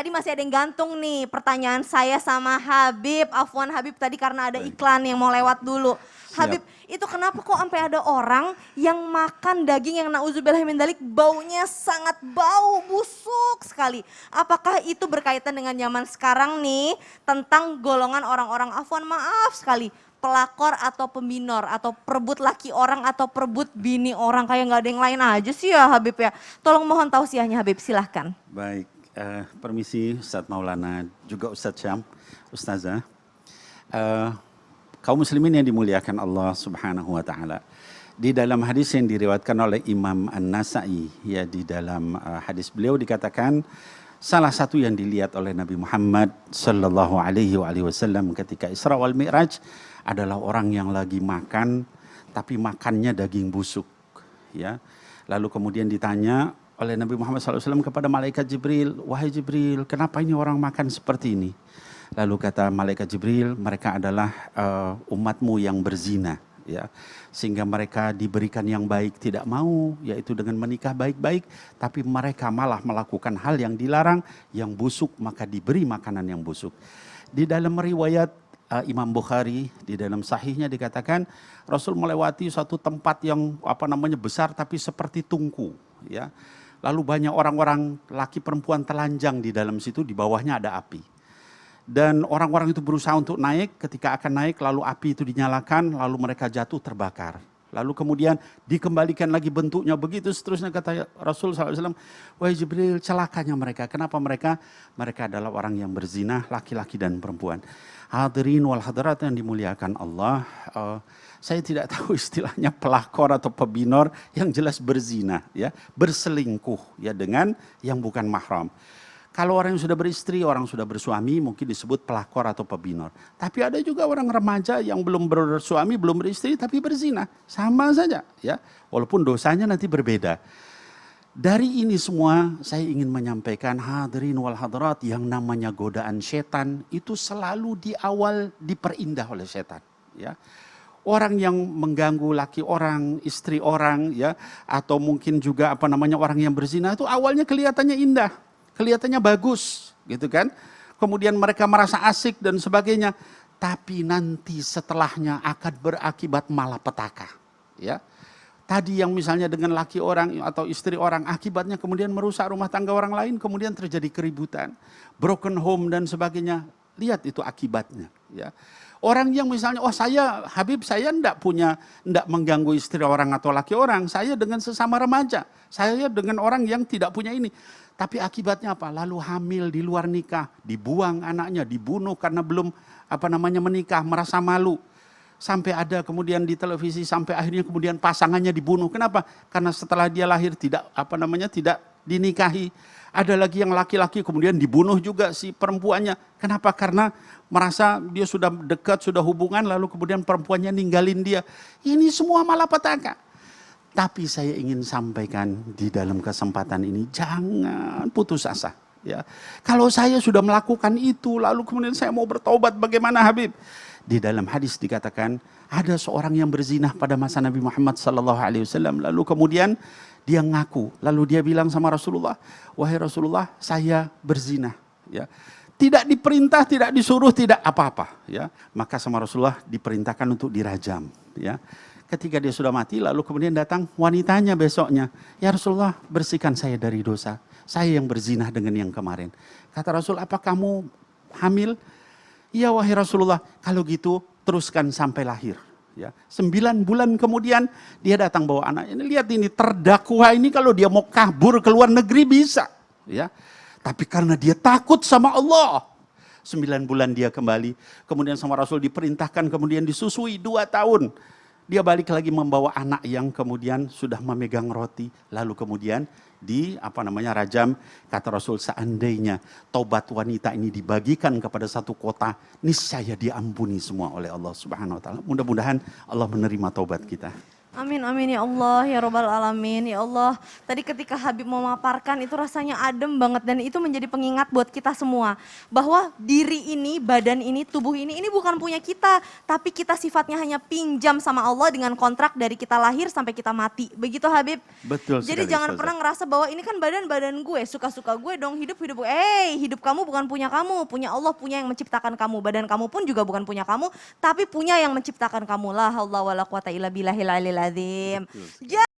tadi masih ada yang gantung nih pertanyaan saya sama Habib. Afwan Habib tadi karena ada iklan yang mau lewat dulu. Habib, itu kenapa kok sampai ada orang yang makan daging yang nauzubillah min dzalik baunya sangat bau busuk sekali. Apakah itu berkaitan dengan zaman sekarang nih tentang golongan orang-orang afwan maaf sekali. Pelakor atau pembinor atau perebut laki orang atau perebut bini orang kayak nggak ada yang lain aja sih ya Habib ya. Tolong mohon tausiahnya Habib, silahkan. Baik, permisi Ustadz Maulana, juga Ustadz Syam, Ustazah. Kaum muslimin yang dimuliakan Allah Subhanahu wa taala. Di dalam hadis yang diriwayatkan oleh Imam An-Nasa'i, ya di dalam hadis beliau dikatakan salah satu yang dilihat oleh Nabi Muhammad sallallahu alaihi wasallam ketika Isra wal Mi'raj adalah orang yang lagi makan tapi makannya daging busuk, ya. Lalu kemudian ditanya oleh Nabi Muhammad SAW kepada malaikat Jibril, wahai Jibril, kenapa ini orang makan seperti ini? Lalu kata malaikat Jibril, mereka adalah umatmu yang berzina, ya, sehingga mereka diberikan yang baik tidak mau, yaitu dengan menikah baik-baik, tapi mereka malah melakukan hal yang dilarang, yang busuk, maka diberi makanan yang busuk. Di dalam riwayat Imam Bukhari di dalam sahihnya dikatakan Rasul melewati suatu tempat yang besar tapi seperti tungku, ya. Lalu banyak orang-orang laki perempuan telanjang di dalam situ, di bawahnya ada api. Dan orang-orang itu berusaha untuk naik, ketika akan naik lalu api itu dinyalakan, lalu mereka jatuh terbakar. Lalu kemudian dikembalikan lagi bentuknya begitu seterusnya, kata Rasul SAW, wahai Jibril, celakanya mereka. Kenapa mereka? Mereka adalah orang yang berzina, laki-laki dan perempuan. Hadirin wal hadirat yang dimuliakan Allah, saya tidak tahu istilahnya pelakor atau pebinor, yang jelas berzina, ya, berselingkuh, ya, dengan yang bukan mahram. Kalau orang yang sudah beristri, orang sudah bersuami, mungkin disebut pelakor atau pebinor. Tapi ada juga orang remaja yang belum bersuami, belum beristri, tapi berzina. Sama saja, ya. Walaupun dosanya nanti berbeda. Dari ini semua saya ingin menyampaikan hadirin wal hadirat, yang namanya godaan setan itu selalu di awal diperindah oleh setan, ya. Orang yang mengganggu laki orang, istri orang, ya, atau mungkin juga orang yang berzina itu awalnya kelihatannya indah, kelihatannya bagus, gitu kan. Kemudian mereka merasa asik dan sebagainya, tapi nanti setelahnya akan berakibat malapetaka, ya. Tadi yang misalnya dengan laki orang atau istri orang, akibatnya kemudian merusak rumah tangga orang lain, kemudian terjadi keributan, broken home dan sebagainya. Lihat itu akibatnya, ya. Orang yang misalnya, saya Habib, saya enggak mengganggu istri orang atau laki orang, saya dengan sesama remaja, saya dengan orang yang tidak punya ini. Tapi akibatnya apa? Lalu hamil di luar nikah, dibuang anaknya, dibunuh karena belum menikah, merasa malu. Sampai ada kemudian di televisi, sampai akhirnya kemudian pasangannya dibunuh. Kenapa? Karena setelah dia lahir tidak tidak dinikahi. Ada lagi yang laki-laki kemudian dibunuh juga si perempuannya. Kenapa? Karena merasa dia sudah dekat, sudah hubungan, lalu kemudian perempuannya ninggalin dia. Ini semua malapetaka. Tapi saya ingin sampaikan di dalam kesempatan ini, jangan putus asa, ya. Kalau saya sudah melakukan itu, lalu kemudian saya mau bertobat, bagaimana Habib? Di dalam hadis dikatakan ada seorang yang berzina pada masa Nabi Muhammad SAW. Lalu kemudian dia ngaku, lalu dia bilang sama Rasulullah, wahai Rasulullah, saya berzina, ya. Tidak diperintah, tidak disuruh, tidak apa-apa, ya. Maka sama Rasulullah diperintahkan untuk dirajam, ya. Ketika dia sudah mati, lalu kemudian datang wanitanya besoknya, ya Rasulullah, bersihkan saya dari dosa, saya yang berzina dengan yang kemarin. Kata Rasul, apa kamu hamil? Ya wahai Rasulullah, kalau gitu teruskan sampai lahir, ya. 9 bulan kemudian dia datang bawa anak. Ini lihat ini, terdakwa ini kalau dia mau kabur ke luar negeri bisa, ya. Tapi karena dia takut sama Allah, 9 bulan dia kembali. Kemudian sama Rasul diperintahkan, kemudian disusui 2 tahun. Dia balik lagi membawa anak yang kemudian sudah memegang roti. Lalu kemudian rajam. Kata Rasul, seandainya taubat wanita ini dibagikan kepada satu kota, niscaya diampuni semua oleh Allah Subhanahu wa taala. Mudah-mudahan Allah menerima taubat kita. Amin, amin ya Allah, ya Robbal Alamin, ya Allah. Tadi ketika Habib memaparkan itu rasanya adem banget dan itu menjadi pengingat buat kita semua. Bahwa diri ini, badan ini, tubuh ini bukan punya kita. Tapi kita sifatnya hanya pinjam sama Allah dengan kontrak dari kita lahir sampai kita mati. Begitu Habib? Betul Jadi sekali, jangan Ustazah. pernah ngerasa bahwa ini kan badan gue, suka-suka gue dong, hidup gue. Hidup kamu bukan punya kamu, punya Allah, punya yang menciptakan kamu. Badan kamu pun juga bukan punya kamu, tapi punya yang menciptakan kamu. La haula wala quwata illa billahil aliyil azim. Betul sekali.